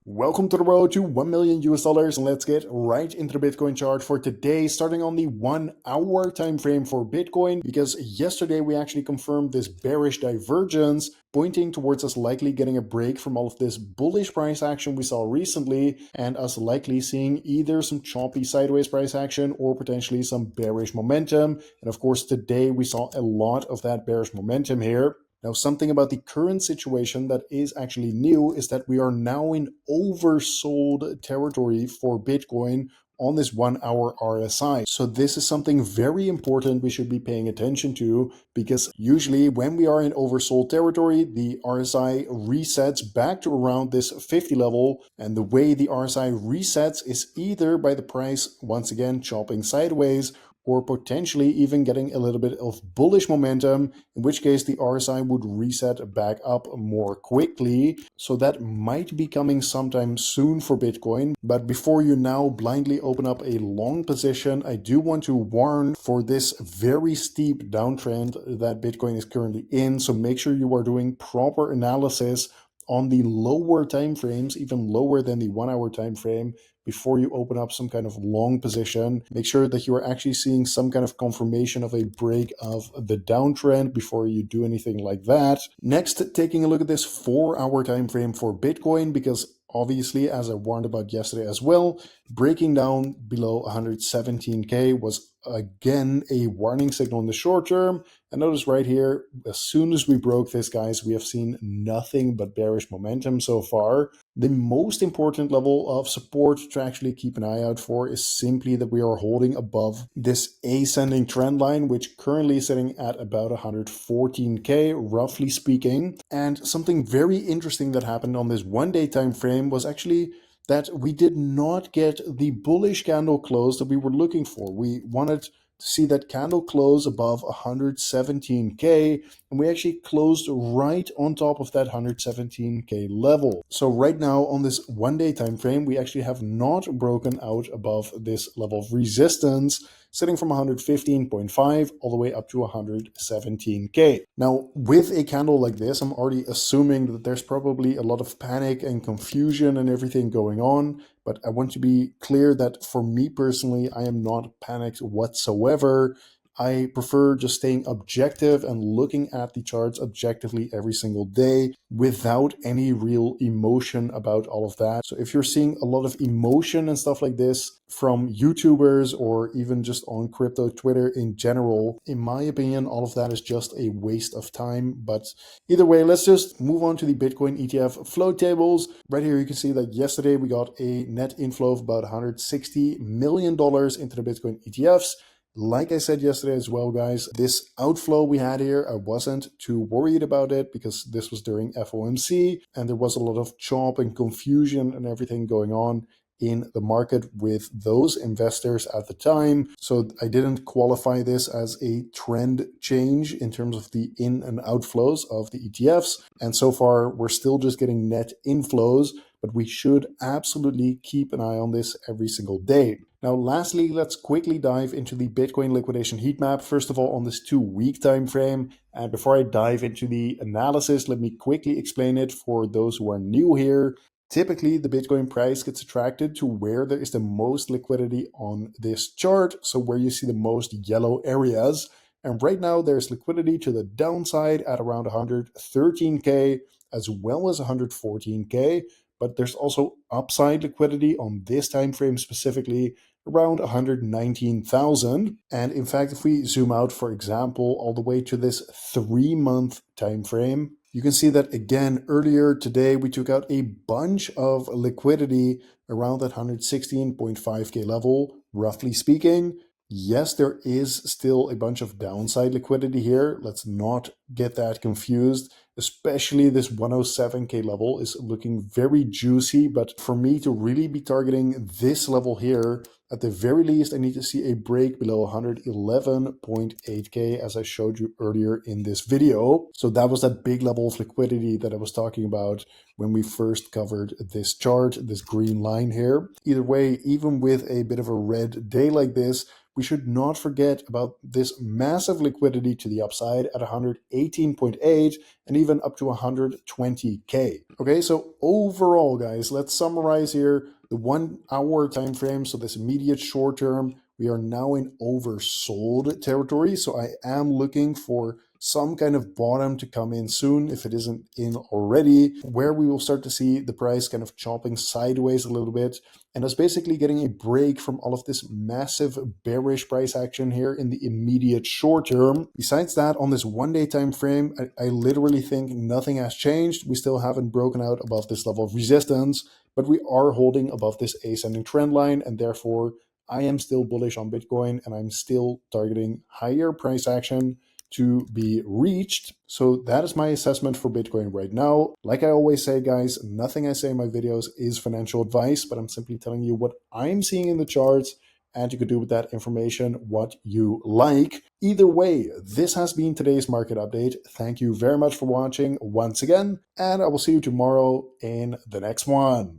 Welcome to the road to 1 million US dollars, and let's get right into the Bitcoin chart for today, starting on the 1 hour time frame for Bitcoin, because yesterday we actually confirmed this bearish divergence, pointing towards us likely getting a break from all of this bullish price action we saw recently, and us likely seeing either some choppy sideways price action or potentially some bearish momentum. And of course, today we saw a lot of that bearish momentum here. Now, something about the current situation that is actually new is that we are now in oversold territory for Bitcoin on this 1 hour RSI. So this is something very important we should be paying attention to, because usually when we are in oversold territory, the RSI resets back to around this 50 level. And the way the RSI resets is either by the price once again chopping sideways, or potentially even getting a little bit of bullish momentum, in which case the RSI would reset back up more quickly. So that might be coming sometime soon for Bitcoin. But before you now blindly open up a long position, I do want to warn for this very steep downtrend that Bitcoin is currently in. So make sure you are doing proper analysis on the lower time frames, even lower than the 1 hour time frame, before you open up some kind of long position. Make sure that you are actually seeing some kind of confirmation of a break of the downtrend before you do anything like that. Next, taking a look at this 4 hour time frame for Bitcoin, because obviously, as I warned about yesterday as well, breaking down below 117K was again a warning signal in the short term. And notice right here, as soon as we broke this, guys, we have seen nothing but bearish momentum so far. The most important level of support to actually keep an eye out for is simply that we are holding above this ascending trend line, which currently is sitting at about 114K, roughly speaking. And something very interesting that happened on this 1 day time frame was actually that we did not get the bullish candle close that we were looking for. We wanted to see that candle close above 117K, and we actually closed right on top of that 117K level. So right now on this 1 day time frame, we actually have not broken out above this level of resistance, sitting from 115.5 all the way up to 117K. Now, with a candle like this, I'm already assuming that there's probably a lot of panic and confusion and everything going on. But I want to be clear that for me personally, I am not panicked whatsoever. I prefer just staying objective and looking at the charts objectively every single day without any real emotion about all of that. So if you're seeing a lot of emotion and stuff like this from YouTubers or even just on crypto Twitter in general, in my opinion, all of that is just a waste of time. But either way, let's just move on to the Bitcoin ETF flow tables. Right here, you can see that yesterday we got a net inflow of about $160 million into the Bitcoin ETFs. Like I said yesterday as well, guys, this outflow we had here, I wasn't too worried about it because this was during FOMC and there was a lot of chop and confusion and everything going on in the market with those investors at the time. So I didn't qualify this as a trend change in terms of the in and outflows of the ETFs. And so far, we're still just getting net inflows, but we should absolutely keep an eye on this every single day. Now, lastly, let's quickly dive into the Bitcoin liquidation heat map. First of all, on this 2-week time frame. And before I dive into the analysis, let me quickly explain it for those who are new here. Typically, the Bitcoin price gets attracted to where there is the most liquidity on this chart. So where you see the most yellow areas. And right now, there's liquidity to the downside at around 113K as well as 114K. But there's also upside liquidity on this time frame specifically around 119,000. And in fact, if we zoom out, for example, all the way to this 3-month time frame, you can see that again earlier today we took out a bunch of liquidity around that 116.5K level, roughly speaking. Yes, there is still a bunch of downside liquidity here. Let's not get that confused. Especially this 107K level is looking very juicy. But for me to really be targeting this level here, at the very least, I need to see a break below 111.8K, as I showed you earlier in this video. So that was that big level of liquidity that I was talking about when we first covered this chart, this green line here. Either way, even with a bit of a red day like this, we should not forget about this massive liquidity to the upside at 118.8 and even up to 120K. Okay, so overall, guys, let's summarize here the 1 hour time frame. So this immediate short term, we are now in oversold territory. So I am looking for some kind of bottom to come in soon, if it isn't in already, where we will start to see the price kind of chopping sideways a little bit. And that's basically getting a break from all of this massive bearish price action here in the immediate short term. Besides that, on this 1 day time frame, I literally think nothing has changed. We still haven't broken out above this level of resistance, but we are holding above this ascending trend line, and therefore I am still bullish on Bitcoin, and I'm still targeting higher price action to be reached. So that is my assessment for Bitcoin right now. Like I always say, guys, nothing I say in my videos is financial advice, but I'm simply telling you what I'm seeing in the charts, and you could do with that information what you like. Either way, this has been today's market update. Thank you very much for watching once again, and I will see you tomorrow in the next one.